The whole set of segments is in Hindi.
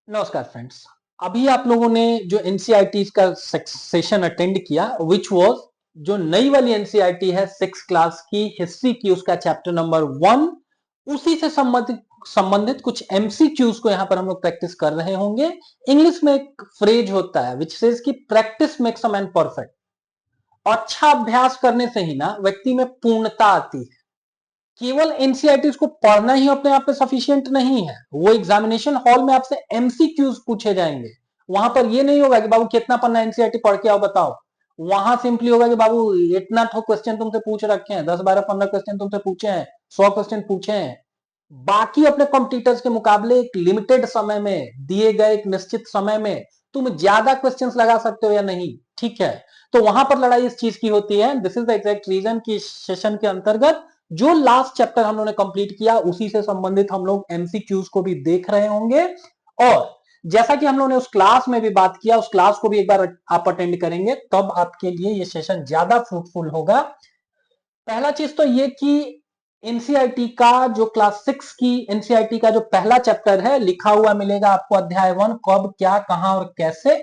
नमस्कार फ्रेंड्स। अभी आप लोगों ने जो एनसीईआरटी का सेशन अटेंड किया विच वाज जो नई वाली एनसीईआरटी है 6 क्लास की हिस्ट्री की, उसका चैप्टर नंबर 1, उसी से संबंधित कुछ एमसीक्यूज को यहां पर हम लोग प्रैक्टिस कर रहे होंगे। इंग्लिश में एक फ्रेज होता है विच सेज कि practice makes a man perfect. अच्छा अभ्यास करने से ही ना व्यक्ति में पूर्णता आती है। केवल एनसीईआरटी को पढ़ना ही अपने आप में सफिशियंट नहीं है, वो एग्जामिनेशन हॉल में आपसे एमसीक्यूज पूछे जाएंगे। वहां पर ये नहीं होगा कि बाबू कितना पन्ना एनसीईआरटी पढ़ के आओ बताओ। वहां सिंपली होगा कि बाबू इतना ठो क्वेश्चन तुमसे पूछ रखे हैं, 10 12 15 क्वेश्चन तुमसे पूछे हैं, 100 क्वेश्चन पूछे हैं। बाकी अपने कॉम्पिटिटर्स के मुकाबले एक लिमिटेड समय में, दिए गए एक निश्चित समय में तुम ज्यादा क्वेश्चंस लगा सकते हो या नहीं। ठीक है, तो वहां पर लड़ाई इस चीज की होती है। This is the exact reason कि सेशन के अंतर्गत जो लास्ट चैप्टर हम लोगों ने कंप्लीट किया उसी से संबंधित हम लोग एमसीक्यूज को भी देख रहे होंगे। और जैसा कि हम लोगों ने उस क्लास में भी बात किया, उस क्लास को भी एक बार आप अटेंड करेंगे तब आपके लिए ये सेशन ज्यादा फ्रूटफुल होगा। पहला चीज तो ये कि एनसीईआरटी का जो क्लास 6 की एनसीईआरटी का जो पहला चैप्टर है लिखा हुआ मिलेगा आपको अध्याय 1, कब क्या कहां और कैसे।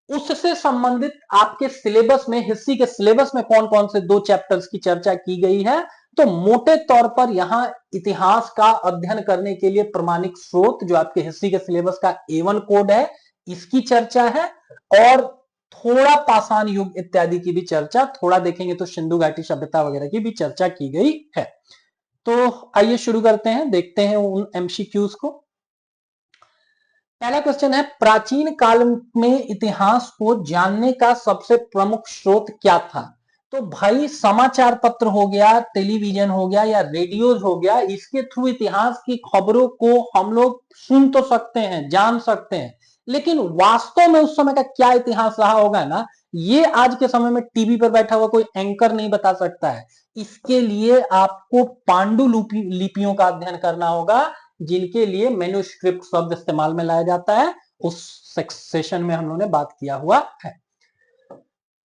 उससे संबंधित आपके सिलेबस में, हिस्ट्री के सिलेबस में कौन कौन से 2 चैप्टर्स की चर्चा की गई है। तो मोटे तौर पर यहां इतिहास का अध्ययन करने के लिए प्रमाणिक स्रोत जो आपके हिस्ट्री के सिलेबस का A1 कोड है, इसकी चर्चा है। और थोड़ा पाषाण युग इत्यादि की भी चर्चा, थोड़ा देखेंगे तो सिंधु घाटी सभ्यता वगैरह की भी चर्चा की गई है। तो आइए शुरू करते हैं, देखते हैं उन एमसीक्यूज को। पहला क्वेश्चन है, प्राचीन काल में इतिहास को जानने का सबसे प्रमुख स्रोत क्या था। तो भाई समाचार पत्र हो गया, टेलीविजन हो गया या रेडियोज हो गया, इसके थ्रू इतिहास की खबरों को हम लोग सुन तो सकते हैं, जान सकते हैं, लेकिन वास्तव में उस समय का क्या इतिहास रहा होगा ना, ये आज के समय में टीवी पर बैठा हुआ कोई एंकर नहीं बता सकता है। इसके लिए आपको पांडुलिपियों का अध्ययन करना होगा, जिनके लिए मैन्युस्क्रिप्ट शब्द इस्तेमाल में लाया जाता है। उस सेक्शन में हम लोगों ने बात किया हुआ है।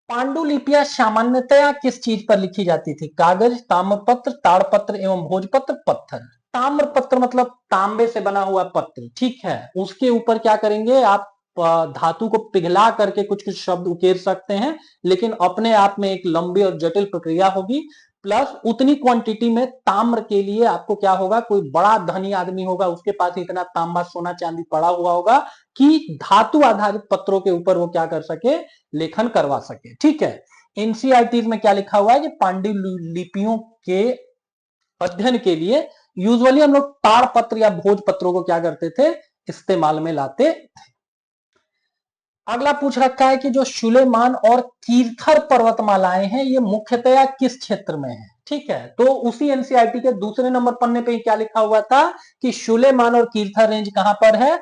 पांडुलिपियां सामान्यतया किस चीज पर लिखी जाती थी। कागज, ताम्रपत्र, ताड़पत्र एवं भोजपत्र, पत्थर। ताम्रपत्र मतलब तांबे से बना हुआ पत्र, ठीक है। उसके ऊपर क्या करेंगे आप, धातु को पिघला करके कुछ कुछ शब्द उकेर सकते हैं, लेकिन अपने आप में एक लंबी और जटिल प्रक्रिया होगी। प्लस उतनी क्वांटिटी में ताम्र के लिए आपको क्या होगा, कोई बड़ा धनी आदमी होगा, उसके पास इतना तांबा सोना चांदी पड़ा हुआ होगा कि धातु आधारित पत्रों के ऊपर वो क्या कर सके, लेखन करवा सके। ठीक है, एनसीईआरटी में क्या लिखा हुआ है कि पांडुलिपियों के अध्ययन के लिए यूजुअली हम लोग ताड़पत्र या भोजपत्रों को क्या करते थे, इस्तेमाल में लाते थे। अगला पूछ रखा है कि जो सुलेमान और कीर्थर पर्वतमालाएं हैं ये मुख्यतया किस क्षेत्र में है। ठीक है, तो उसी एनसीईआरटी के दूसरे नंबर पन्ने पे क्या लिखा हुआ था कि सुलेमान और कीर्थर रेंज कहां पर है,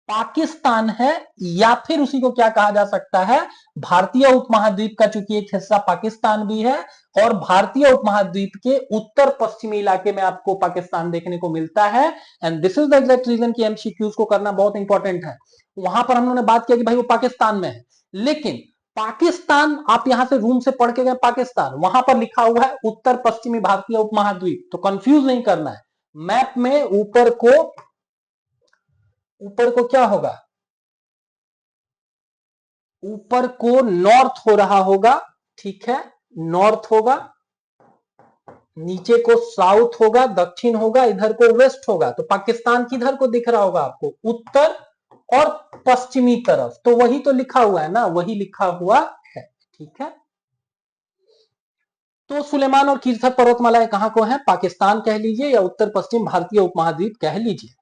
पाकिस्तान है, या फिर उसी को क्या कहा जा सकता है, भारतीय उपमहाद्वीप का, चूंकि एक हिस्सा पाकिस्तान भी है और भारतीय उपमहाद्वीप के उत्तर पश्चिमी इलाके में आपको पाकिस्तान देखने को मिलता है। And this is the exact reason कि एमसीक्यूज को करना बहुत इंपॉर्टेंट है। वहां पर हम लोगों ने बात किया कि भाई वो पाकिस्तान में है, लेकिन पाकिस्तान आप यहां से रूम से पढ़ के गए पाकिस्तान, वहां पर लिखा हुआ है उत्तर पश्चिमी भारतीय उपमहाद्वीप, तो कंफ्यूज नहीं करना है। मैप में ऊपर को क्या होगा, ऊपर को नॉर्थ हो रहा होगा, ठीक है, नॉर्थ होगा, नीचे को साउथ होगा, दक्षिण होगा, इधर को वेस्ट होगा। तो पाकिस्तान किधर को दिख रहा होगा आपको, उत्तर और पश्चिमी तरफ। तो वही तो लिखा हुआ है ना, वही लिखा हुआ है। ठीक है, तो सुलेमान और कीर्थर पर्वतमालाएं कहां को है, पाकिस्तान कह लीजिए या उत्तर पश्चिम भारतीय उपमहाद्वीप कह लीजिए।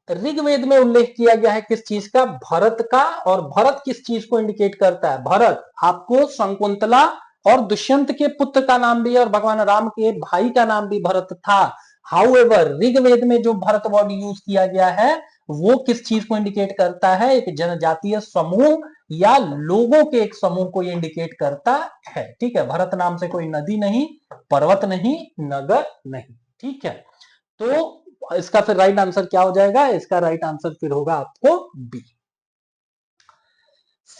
ऋग्वेद में उल्लेख किया गया है किस चीज का, भरत का। और भरत किस चीज को इंडिकेट करता है, भरत आपको शकुंतला और दुष्यंत के पुत्र का नाम भी है और भगवान राम के भाई का नाम भी भरत था। हाउएवर ऋग्वेद में जो भरत वर्ड यूज किया गया है वो किस चीज को इंडिकेट करता है, एक जनजातीय समूह या लोगों के एक समूह को ये इंडिकेट करता है। ठीक है, भरत नाम से कोई नदी नहीं, पर्वत नहीं, नगर नहीं। ठीक है, तो इसका फिर राइट आंसर क्या हो जाएगा, इसका राइट आंसर फिर होगा आपको बी।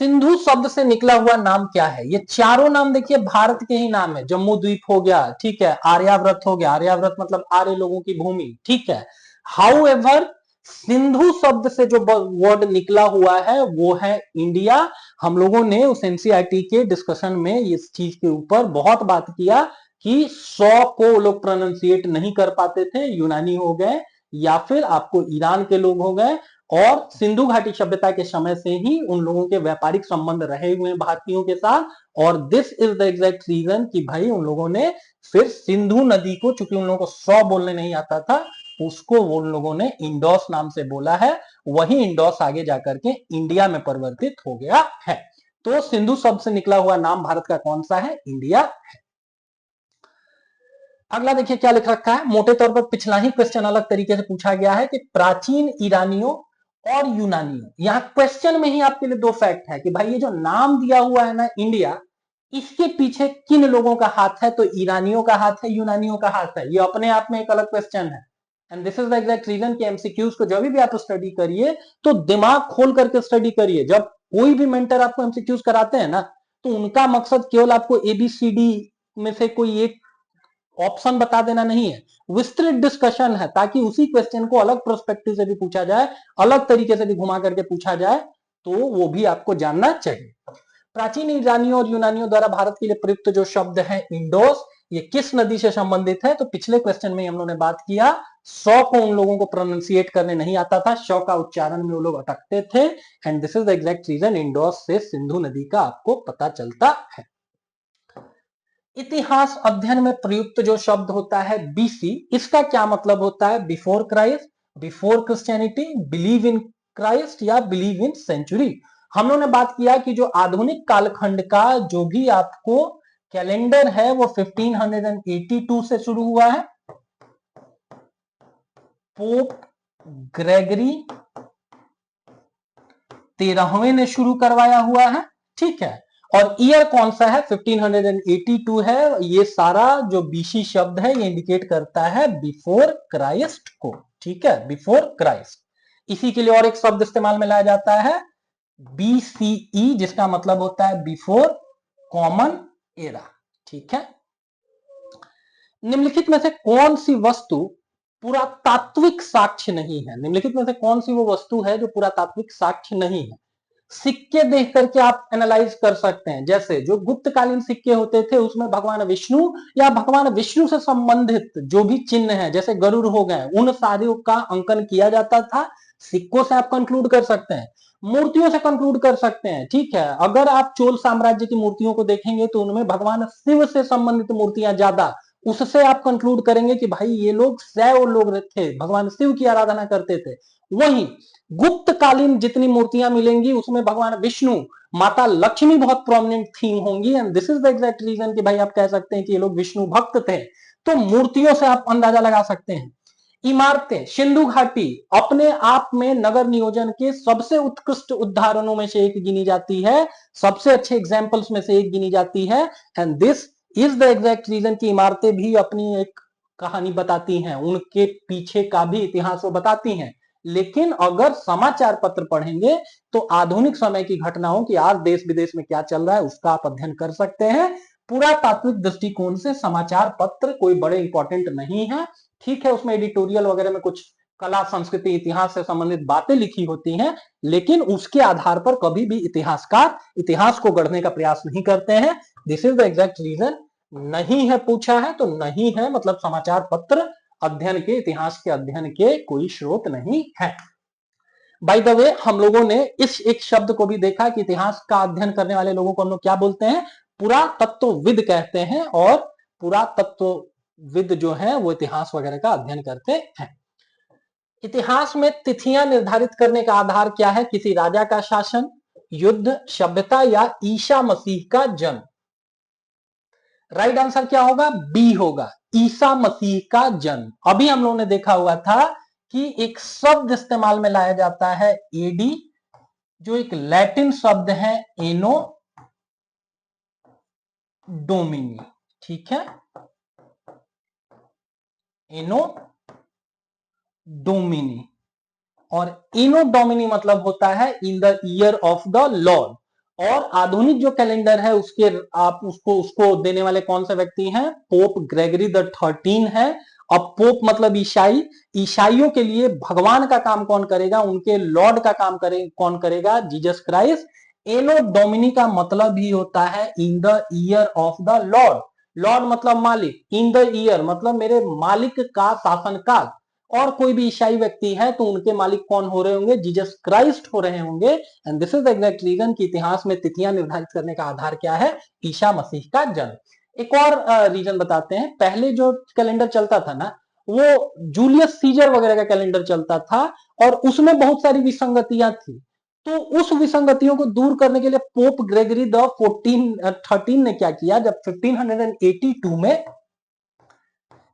सिंधु शब्द से निकला हुआ नाम क्या है। ये चारों नाम देखिए भारत के ही नाम है। जम्मू द्वीप हो गया, ठीक है, आर्यावर्त हो गया, आर्यावर्त मतलब आर्य लोगों की भूमि, ठीक है। हाउ एवर सिंधु शब्द से जो वर्ड निकला हुआ है वो है इंडिया। हम लोगों ने उस एनसीईआरटी के डिस्कशन में इस चीज के ऊपर बहुत बात किया कि 100 को लोग प्रोनाउंसिएट नहीं कर पाते थे, यूनानी हो गए या फिर आपको ईरान के लोग हो गए, और सिंधु घाटी सभ्यता के समय से ही उन लोगों के व्यापारिक संबंध रहे हुए हैं भारतीयों के साथ। और this is the exact reason कि भाई उन लोगों ने फिर सिंधु नदी को, चूंकि उन लोगों को 100 बोलने नहीं आता था, उसको उन लोगों ने इंडोस नाम से बोला है। वही इंडोस आगे जाकर के इंडिया में परिवर्तित हो गया है। तो सिंधु शब्द से निकला हुआ नाम भारत का कौन सा है? इंडिया है। अगला देखिए क्या लिख रखा है। मोटे तौर पर पिछला ही क्वेश्चन अलग तरीके से पूछा गया है कि प्राचीन ईरानियों और यूनानियों, यहां क्वेश्चन में ही आपके लिए दो फैक्ट है कि भाई ये जो नाम दिया हुआ है ना इंडिया, इसके पीछे किन लोगों का हाथ है? तो ईरानियों का हाथ है, यूनानियों का हाथ है। ये अपने आप में एक अलग क्वेश्चन है। And this is the exact reason कि एमसीक्यूज को जब भी आप स्टडी करिए तो दिमाग खोल करके स्टडी करिए। जब कोई भी मेंटर आपको एमसीक्यूज कराते हैं ना, तो उनका मकसद केवल आपको एबीसीडी में से कोई एक ऑप्शन बता देना नहीं है, विस्तृत डिस्कशन है, ताकि उसी क्वेश्चन को अलग प्रोस्पेक्टिव से भी पूछा जाए, अलग तरीके से भी घुमा करके पूछा जाए, तो वो भी आपको जानना चाहिए। प्राचीन ईरानियों और यूनानियों द्वारा भारत के लिए प्रयुक्त जो शब्द है इंडोस, ये किस नदी से संबंधित है? तो पिछले क्वेश्चन में हम लोगों ने बात किया, 100 को उन लोगों को प्रोनाउंसिएट करने नहीं आता था, 100 का उच्चारण में वो लोग अटकते थे। And this is the exact reason Indus से सिंधु नदी का आपको पता चलता है। इतिहास अध्ययन में प्रयुक्त जो शब्द होता है बीसी, इसका क्या मतलब होता है? Before Christ, before Christianity, believe in Christ या बिलीव इन सेंचुरी। हम लोगों ने बात किया कि जो आधुनिक कालखंड का जो भी आपको कैलेंडर है वो 1582 से शुरू हुआ है। पोप ग्रेगरी 13वें ने शुरू करवाया हुआ है, ठीक है। और ईयर कौन सा है? 1582 है। ये सारा जो बीसी शब्द है ये इंडिकेट करता है बिफोर क्राइस्ट को, ठीक है, बिफोर क्राइस्ट। इसी के लिए और एक शब्द इस्तेमाल में लाया जाता है बीसीई, जिसका मतलब होता है बिफोर कॉमन एरा, ठीक है। निम्नलिखित में से कौन सी वस्तु पुरातात्विक साक्ष्य नहीं है? निम्नलिखित में से कौन सी वो वस्तु है जो पुरातात्विक साक्ष्य नहीं है? सिक्के देख करके आप एनालाइज कर सकते हैं। जैसे जो गुप्तकालीन सिक्के होते थे उसमें भगवान विष्णु या भगवान विष्णु से संबंधित जो भी चिन्ह है, जैसे गरुड़ हो गए, उन सारियों का अंकन किया जाता था। सिक्कों से आप कंक्लूड कर सकते हैं, मूर्तियों से कंक्लूड कर सकते हैं, ठीक है। अगर आप चोल साम्राज्य की मूर्तियों को देखेंगे तो उनमें भगवान शिव से संबंधित मूर्तियां ज्यादा, उससे आप कंक्लूड करेंगे कि भाई ये लोग शैव लोग थे, भगवान शिव की आराधना करते थे। वहीं गुप्तकालीन जितनी मूर्तियां मिलेंगी उसमें भगवान विष्णु, माता लक्ष्मी बहुत प्रोमिनेंट थीम होंगी। And this is the exact reason कि भाई आप कह सकते हैं कि ये लोग विष्णु भक्त थे। तो मूर्तियों से आप अंदाजा लगा सकते हैं। इमारतें, सिंधु घाटी अपने आप में नगर नियोजन के सबसे उत्कृष्ट उदाहरणों में से एक गिनी जाती है, सबसे अच्छे एग्जाम्पल्स में से एक गिनी जाती है। And this is the exact reason कि इमारतें भी अपनी एक कहानी बताती हैं, उनके पीछे का भी इतिहास वो बताती हैं। लेकिन अगर समाचार पत्र पढ़ेंगे तो आधुनिक समय की घटनाओं की आज देश विदेश में क्या चल रहा है उसका आप अध्ययन कर सकते हैं। पुरातात्विक दृष्टिकोण से समाचार पत्र कोई बड़े इंपॉर्टेंट नहीं है, ठीक है। उसमें एडिटोरियल वगैरह में कुछ कला, संस्कृति, इतिहास से संबंधित बातें लिखी होती हैं, लेकिन उसके आधार पर कभी भी इतिहासकार इतिहास को गढ़ने का प्रयास नहीं करते हैं। This is the exact reason. नहीं है पूछा है तो नहीं है, मतलब समाचार पत्र अध्ययन के, इतिहास के अध्ययन के कोई स्रोत नहीं है। बाय द वे, हम लोगों ने इस एक शब्द को भी देखा कि इतिहास का अध्ययन करने वाले लोगों को हम लोग क्या बोलते हैं? पुरातत्वविद कहते हैं। और पुरातत्वविद जो है वो इतिहास वगैरह का अध्ययन करते हैं। इतिहास में तिथियां निर्धारित करने का आधार क्या है? किसी राजा का शासन, युद्ध, सभ्यता या ईसा मसीह का जन्म। राइट आंसर क्या होगा? बी होगा, ईसा मसीह का जन्म। अभी हम लोगों ने देखा हुआ था कि एक शब्द इस्तेमाल में लाया जाता है एडी, जो एक लैटिन शब्द है एनो डोमिनी, ठीक है, एनो डोमिनी। और एनो डोमिनी मतलब होता है in the year of the Lord. और आधुनिक जो कैलेंडर है उसके आप उसको देने वाले कौन से व्यक्ति हैं? पोप ग्रेगरी द 13 है। अब पोप मतलब ईसाई, ईसाइयों के लिए भगवान का काम कौन करेगा, उनके लॉर्ड का काम कौन करेगा, जीसस क्राइस्ट। एनो डोमिनी का मतलब ही होता है in the year of the Lord. Lord मतलब मालिक, इन द ईयर मतलब मेरे मालिक का शासनकाल। और कोई भी ईसाई व्यक्ति है तो उनके मालिक कौन हो रहे होंगे, जीसस क्राइस्ट हो रहे होंगे। And this is the exact reason कि इतिहास में तिथियां निर्धारित करने का आधार क्या है, ईसा मसीह का जन्म। एक और रीजन बताते हैं, पहले जो कैलेंडर चलता था ना वो जूलियस सीजर वगैरह का कैलेंडर चलता था और उसमें बहुत सारी विसंगतियां थी। तो उस विसंगतियों को दूर करने के लिए पोप ग्रेगरी द 13 ने क्या किया, जब 1582 में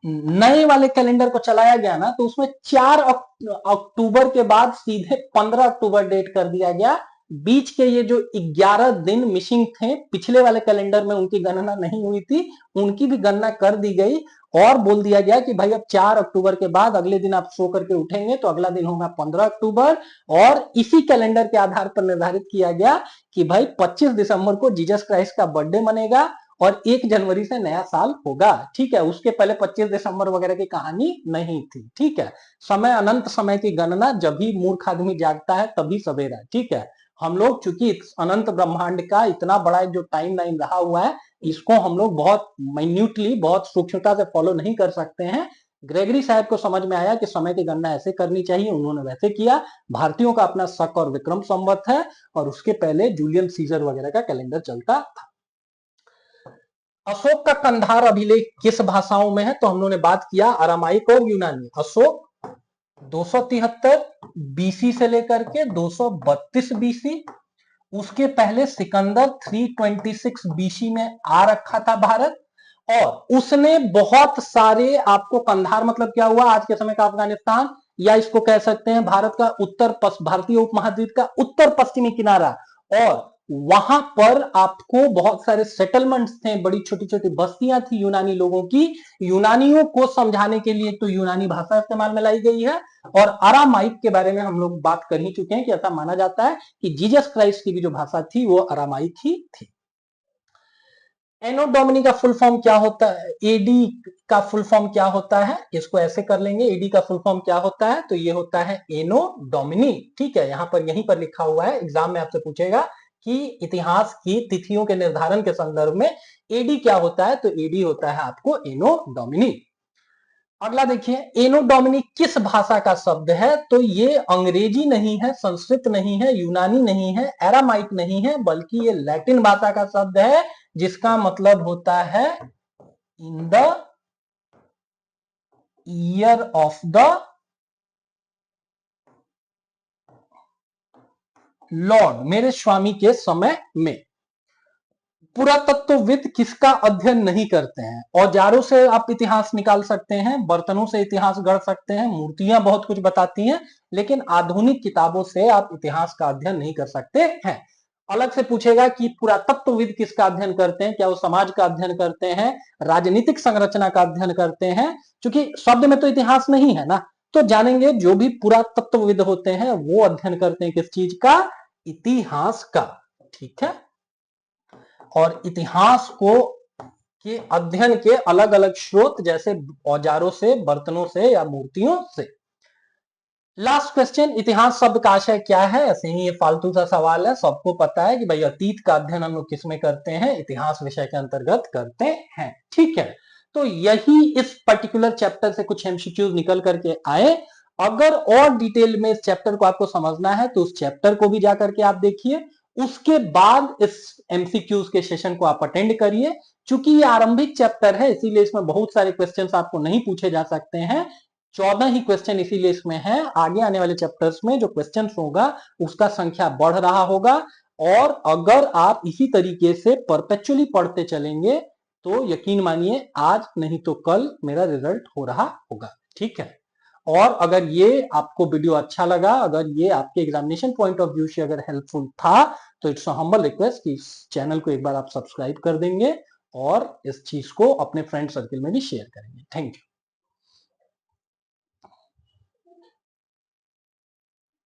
नए वाले कैलेंडर को चलाया गया ना तो उसमें 4 अक्टूबर के बाद सीधे 15 अक्टूबर डेट कर दिया गया। बीच के ये जो 11 दिन मिसिंग थे पिछले वाले कैलेंडर में, उनकी गणना नहीं हुई थी, उनकी भी गणना कर दी गई और बोल दिया गया कि भाई अब 4 अक्टूबर के बाद अगले दिन आप सो करके उठेंगे तो अगला दिन होगा 15 अक्टूबर। और इसी कैलेंडर के आधार पर निर्धारित किया गया कि भाई 25 दिसंबर को जीसस क्राइस्ट का बर्थडे मनेगा और 1 जनवरी से नया साल होगा। ठीक है, उसके पहले 25 दिसंबर वगैरह की कहानी नहीं थी। ठीक है, समय अनंत समय की गणना जब भी मूर्ख आदमी जागता है तभी सवेरा। ठीक है, हम लोग चूंकि अनंत ब्रह्मांड का इतना बड़ा जो टाइम लाइन रहा हुआ है इसको हम लोग बहुत माइन्यूटली, बहुत सूक्ष्मता से फॉलो नहीं कर सकते हैं। ग्रेगरी साहब को समझ में आया कि समय की गणना ऐसे करनी चाहिए, उन्होंने वैसे किया। भारतीयों का अपना शक और विक्रम संवत है और उसके पहले जूलियन सीजर वगैरह का कैलेंडर चलता था। अशोक का कंधार अभिलेख किस भाषाओं में है, तो हम लोगों ने बात किया अरामाइक और यूनानी। अशोक 273 बीसी से लेकर के 232 बीसी, उसके पहले सिकंदर 326 बीसी में आ रखा था भारत और उसने बहुत सारे, आपको कंधार मतलब क्या हुआ, आज के समय का अफगानिस्तान, या इसको कह सकते हैं भारत का भारतीय उपमहाद्वीप का उत्तर पश्चिमी किनारा। और वहां पर आपको बहुत सारे सेटलमेंट्स थे, बड़ी छोटी छोटी बस्तियां थी यूनानी लोगों की। यूनानियों को समझाने के लिए तो यूनानी भाषा इस्तेमाल में लाई गई है। और अरामाइक के बारे में हम लोग बात कर ही चुके हैं कि ऐसा माना जाता है कि जीसस क्राइस्ट की भी जो भाषा थी वो अरामाइक ही थी। एनो डोमिनी का फुल फॉर्म क्या होता है, एडी का फुल फॉर्म क्या होता है, इसको ऐसे कर लेंगे, एडी का फुल फॉर्म क्या होता है, तो ये होता है एनो डोमिनी। ठीक है, यहां पर यहीं पर लिखा हुआ है, एग्जाम में आपसे पूछेगा कि इतिहास की तिथियों के निर्धारण के संदर्भ में एडी क्या होता है, तो एडी होता है आपको एनो डोमिनी। अगला देखिए, एनो डोमिनी किस भाषा का शब्द है, तो ये अंग्रेजी नहीं है, संस्कृत नहीं है, यूनानी नहीं है, एरामाइक नहीं है, बल्कि ये लैटिन भाषा का शब्द है जिसका मतलब होता है in the year of the Lord, मेरे स्वामी के समय में। पुरातत्वविद किसका अध्ययन नहीं करते हैं, औजारों से आप इतिहास निकाल सकते हैं, बर्तनों से इतिहास गढ़ सकते हैं, मूर्तियां बहुत कुछ बताती हैं, लेकिन आधुनिक किताबों से आप इतिहास का अध्ययन नहीं कर सकते हैं। अलग से पूछेगा कि पुरातत्वविद किसका अध्ययन करते हैं, क्या वो समाज का अध्ययन करते हैं, राजनीतिक संरचना का अध्ययन करते हैं, क्योंकि शब्द में तो इतिहास नहीं है ना। तो जानेंगे जो भी पुरातत्वविद होते हैं वो अध्ययन करते हैं किस चीज का, इतिहास का। ठीक है, और इतिहास को के अध्ययन के अलग अलग स्रोत, जैसे औजारों से, बर्तनों से या मूर्तियों से। लास्ट क्वेश्चन, इतिहास शब्द का आशय क्या है, ऐसे ही ये फालतू सा सवाल है, सबको पता है कि भाई अतीत का अध्ययन हम लोग किसमें करते हैं, इतिहास विषय के अंतर्गत करते हैं। ठीक है, तो यही इस पर्टिकुलर चैप्टर से कुछ एमसीक्यूज निकल करके आए। अगर और डिटेल में इस चैप्टर को आपको समझना है तो उस चैप्टर को भी जाकर के आप देखिए, उसके बाद इस एमसीक्यूज के सेशन को आप अटेंड करिए। चूंकि ये आरंभिक चैप्टर है इसीलिए इसमें बहुत सारे क्वेश्चंस आपको नहीं पूछे जा सकते हैं, 14 ही क्वेश्चन इसीलिए इसमें है। आगे आने वाले चैप्टर्स में जो क्वेश्चंस होगा उसका संख्या बढ़ रहा होगा, और अगर आप इसी तरीके से परपेचुअली पढ़ते चलेंगे तो यकीन मानिए आज नहीं तो कल मेरा रिजल्ट हो रहा होगा। ठीक है, और अगर ये आपको वीडियो अच्छा लगा, अगर ये आपके एग्जामिनेशन पॉइंट ऑफ व्यू से अगर हेल्पफुल था, तो इट्स हम्बल रिक्वेस्ट कि इस चैनल को एक बार आप सब्सक्राइब कर देंगे और इस चीज को अपने फ्रेंड सर्किल में भी शेयर करेंगे। Thank you.